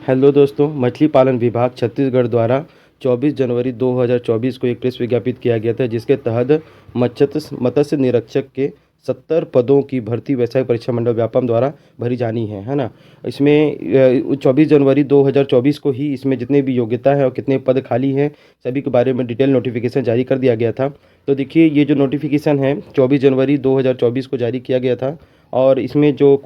Hello दोस्तों, मछली पालन विभाग छत्तीसगढ़ द्वारा 24 जनवरी 2024 को एक प्रेस विज्ञापित किया गया था, जिसके तहत मत्स्य मत्स्य निरीक्षक के 70 पदों की भर्ती व्यवसाय परीक्षा मंडल व्यापम द्वारा भरी जानी है ना। इसमें 24 जनवरी 2024 को ही इसमें जितने भी योग्यता है और कितने पद खाली हैं सभी के बारे में डिटेल नोटिफिकेशन जारी कर दिया गया था। तो देखिए, ये जो नोटिफिकेशन है 24 जनवरी 2024 को जारी किया गया था, और इसमें जो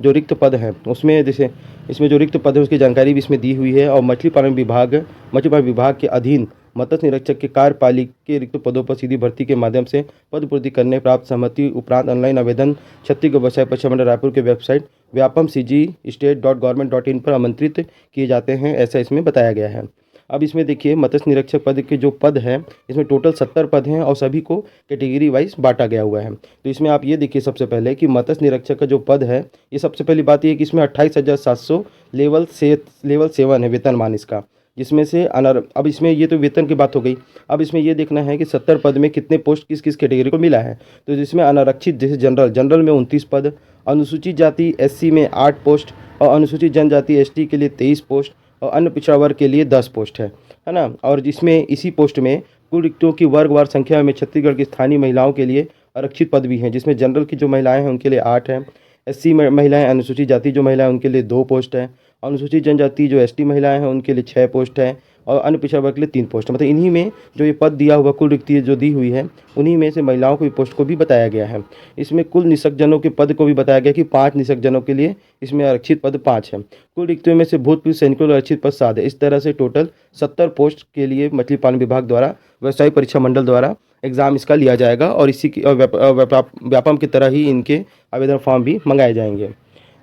रिक्त पद हैं उसमें जैसे इसमें जो रिक्त पद है उसकी जानकारी भी इसमें दी हुई है। और मछली पालन विभाग के अधीन मत्स्य निरीक्षक के कार्यपालिक के रिक्त पदों पर सीधी भर्ती के माध्यम से पद पूर्ति करने प्राप्त सहमति उपरांत ऑनलाइन आवेदन छत्तीसगढ़ व्यवसाय परीक्षा मंडल रायपुर के वेबसाइट व्यापम cgstate.government.in पर आमंत्रित किए जाते हैं, ऐसा इसमें बताया गया है। अब इसमें देखिए, मत्स्य निरीक्षक पद के जो पद हैं इसमें टोटल 70 पद हैं और सभी को कैटेगरी वाइज बांटा गया हुआ है। तो इसमें आप ये देखिए, सबसे पहले कि मत्स्य निरीक्षक का जो पद है, ये सबसे पहली बात ये है कि इसमें 28,700 लेवल 7 है वेतनमान इसका, जिसमें से अब इसमें ये तो वेतन की बात हो गई। अब इसमें ये देखना है कि 70 पद में कितने पोस्ट किस किस कैटेगरी को मिला है। तो जिसमें अनारक्षित जैसे जनरल में 29 पद, अनुसूचित जाति SC में 8 पोस्ट, और अनुसूचित जनजाति ST के लिए 23 पोस्ट, और अन्य पिछड़ा वर्ग के लिए 10 पोस्ट है ना। और जिसमें इसी पोस्ट में कुल रिक्तियों की वर्गवार संख्या में छत्तीसगढ़ की स्थानीय महिलाओं के लिए आरक्षित पद भी हैं, जिसमें जनरल की जो महिलाएं हैं उनके लिए 8 हैं, SC महिलाएं अनुसूचित जाति जो महिलाएं उनके लिए 2 पोस्ट है, अनुसूचित जनजाति जो ST महिलाएं हैं उनके लिए 6 पोस्ट है, और अन्य पिछड़ा वर्ग के लिए 3 पोस्ट है। मतलब इन्हीं में जो ये पद दिया हुआ कुल रिक्ति जो दी हुई है उन्हीं में से महिलाओं की पोस्ट को भी बताया गया है। इसमें कुल निषकजनों के पद को भी बताया गया कि 5 निषकजनों के लिए इसमें आरक्षित पद 5 है। कुल रिक्तियों में से भूतपूर्व सैनिकों आरक्षित पद 7 है। इस तरह से टोटल 70 पोस्ट के लिए मछली पालन विभाग द्वारा व्यवसायिक परीक्षा मंडल द्वारा एग्जाम इसका लिया जाएगा, और इसी की व्यापम की तरह ही इनके आवेदन फॉर्म भी मंगाए जाएंगे।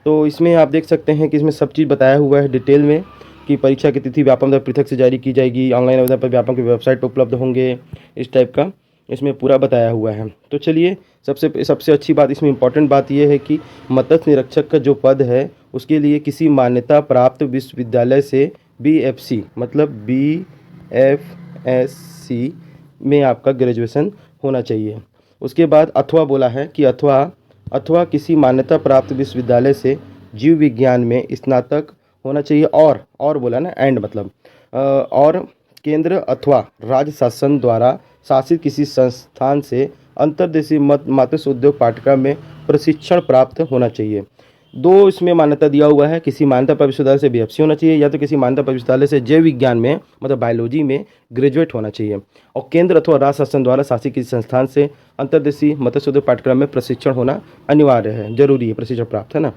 तो इसमें आप देख सकते हैं कि इसमें सब चीज़ बताया हुआ है डिटेल में कि परीक्षा की तिथि व्यापम द्वारा पृथक से जारी की जाएगी, ऑनलाइन आवेदन पर व्यापम की वेबसाइट पर उपलब्ध होंगे, इस टाइप का इसमें पूरा बताया हुआ है। तो चलिए, सबसे अच्छी बात इसमें इम्पॉर्टेंट बात यह है कि मत्स्य निरीक्षक का जो पद है उसके लिए किसी मान्यता प्राप्त विश्वविद्यालय से BFC मतलब BFSC में आपका ग्रेजुएशन होना चाहिए। उसके बाद अथवा बोला है कि अथवा किसी मान्यता प्राप्त विश्वविद्यालय से जीव विज्ञान में स्नातक होना चाहिए, और बोला ना एंड मतलब और केंद्र अथवा राज्य शासन द्वारा शासित किसी संस्थान से अंतर्देशीय मत्स्य उद्योग पाठ्यक्रम में प्रशिक्षण प्राप्त होना चाहिए। 2 इसमें मान्यता दिया हुआ है, किसी मान्यता प्राप्त विश्वविद्यालय से BFC होना चाहिए, या तो किसी मान्यता प्राप्त विश्वविद्यालय से जैव विज्ञान में मतलब बायोलॉजी में ग्रेजुएट होना चाहिए, और केंद्र अथवा राज्य शासन द्वारा शासित किसी संस्थान से अंतर्देशीय मत्स्य उद्योग पाठ्यक्रम में प्रशिक्षण होना अनिवार्य है, जरूरी है, प्रशिक्षण प्राप्त है ना।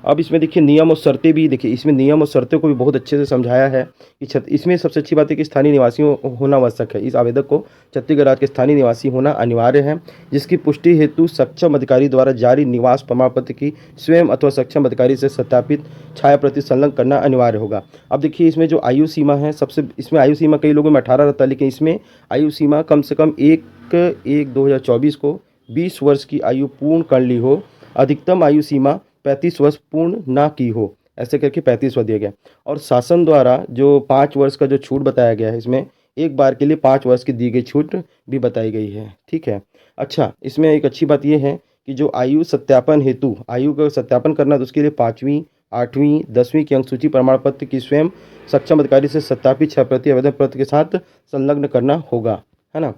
अब इसमें देखिए नियम और शर्तें भी देखिए, इसमें नियम और शर्तों को भी बहुत अच्छे से समझाया है कि इसमें सबसे अच्छी बात है कि स्थानीय निवासियों होना आवश्यक है। इस आवेदक को छत्तीसगढ़ राज्य के स्थानीय निवासी होना अनिवार्य है, जिसकी पुष्टि हेतु सक्षम अधिकारी द्वारा जारी निवास प्रमाण पत्र की स्वयं अथवा सक्षम अधिकारी से सत्यापित छाया प्रति संलग्न करना अनिवार्य होगा। अब देखिए, इसमें जो आयु सीमा है, इसमें आयु सीमा कई लोगों में 18 रहता है, लेकिन इसमें आयु सीमा कम से कम 1/1/2024 को 20 वर्ष की आयु पूर्ण कर ली हो, अधिकतम आयु सीमा 35 वर्ष पूर्ण ना की हो, ऐसे करके 35 वर्ष दिया गया। और शासन द्वारा जो 5 वर्ष का जो छूट बताया गया है, इसमें एक बार के लिए 5 वर्ष की दी गई छूट भी बताई गई है, ठीक है। अच्छा, इसमें एक अच्छी बात यह है कि जो आयु सत्यापन हेतु आयु का सत्यापन करना, तो उसके लिए 5वीं 8वीं 10वीं की अंकसूची प्रमाण पत्र की स्वयं सक्षम अधिकारी से सत्यापित 6 प्रति आवेदन पत्र के साथ संलग्न करना होगा, है ना।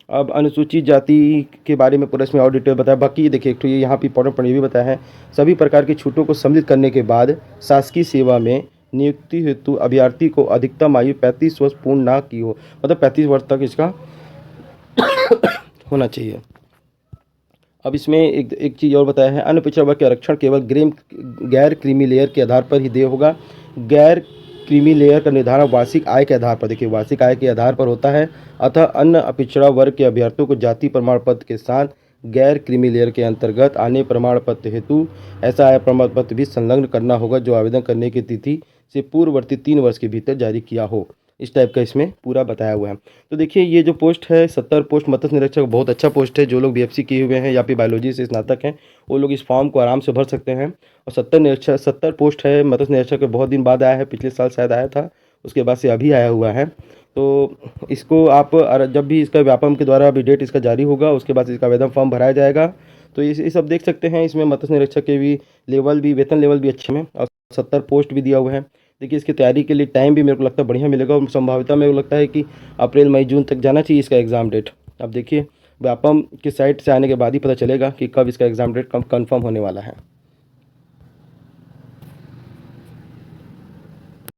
अब अनुसूचित जाति के बारे में पूरा इसमें और डिटेल बताया। बाकी देखिए, एक तो ये यहाँ पे इंपॉर्टेंट पॉइंट ये भी बताया है, सभी प्रकार की छूटों को सम्मिलित करने के बाद शासकीय सेवा में नियुक्ति हेतु अभ्यर्थी को अधिकतम आयु 35 वर्ष पूर्ण ना की हो, मतलब 35 वर्ष तक इसका होना चाहिए। अब इसमें एक चीज़ और बताया है, अन्य पिछड़ा वर्ग के आरक्षण केवल गैर क्रीमी लेयर के आधार पर ही देय होगा। गैर क्रीमी लेयर का निर्धारण वार्षिक आय के आधार पर, देखिए वार्षिक आय के आधार पर होता है, अतः अन्य पिछड़ा वर्ग के अभ्यर्थियों को जाति प्रमाण पत्र के साथ गैर क्रीमी लेयर के अंतर्गत आने प्रमाण पत्र हेतु ऐसा आय प्रमाण पत्र भी संलग्न करना होगा जो आवेदन करने की तिथि से पूर्ववर्ती 3 वर्ष के भीतर जारी किया हो। इस टाइप का इसमें पूरा बताया हुआ है। तो देखिए, ये जो पोस्ट है 70 पोस्ट मत्स्य निरीक्षक, बहुत अच्छा पोस्ट है। जो लोग BFC किए हुए हैं या फिर बायोलॉजी से स्नातक हैं वो लोग इस फॉर्म को आराम से भर सकते हैं। और 70 पोस्ट है मत्स्य निरीक्षक के, बहुत दिन बाद आया है, पिछले साल शायद आया था, उसके बाद से अभी आया हुआ है। तो इसको आप जब भी इसका व्यापम के द्वारा अभी डेट इसका जारी होगा उसके बाद इसका आवेदन फॉर्म भराया जाएगा। तो ये सब देख सकते हैं। इसमें मत्स्य निरीक्षक के भी वेतन लेवल भी अच्छे में, और 70 पोस्ट भी दिया हुआ है। देखिए इसकी तैयारी के लिए टाइम भी मेरे को लगता है बढ़िया मिलेगा और संभावितः मेरे को लगता है कि अप्रैल मई जून तक जाना चाहिए इसका एग्ज़ाम डेट। अब देखिए व्यापम की साइट से आने के बाद ही पता चलेगा कि कब इसका एग्ज़ाम डेट कब कन्फर्म होने वाला है।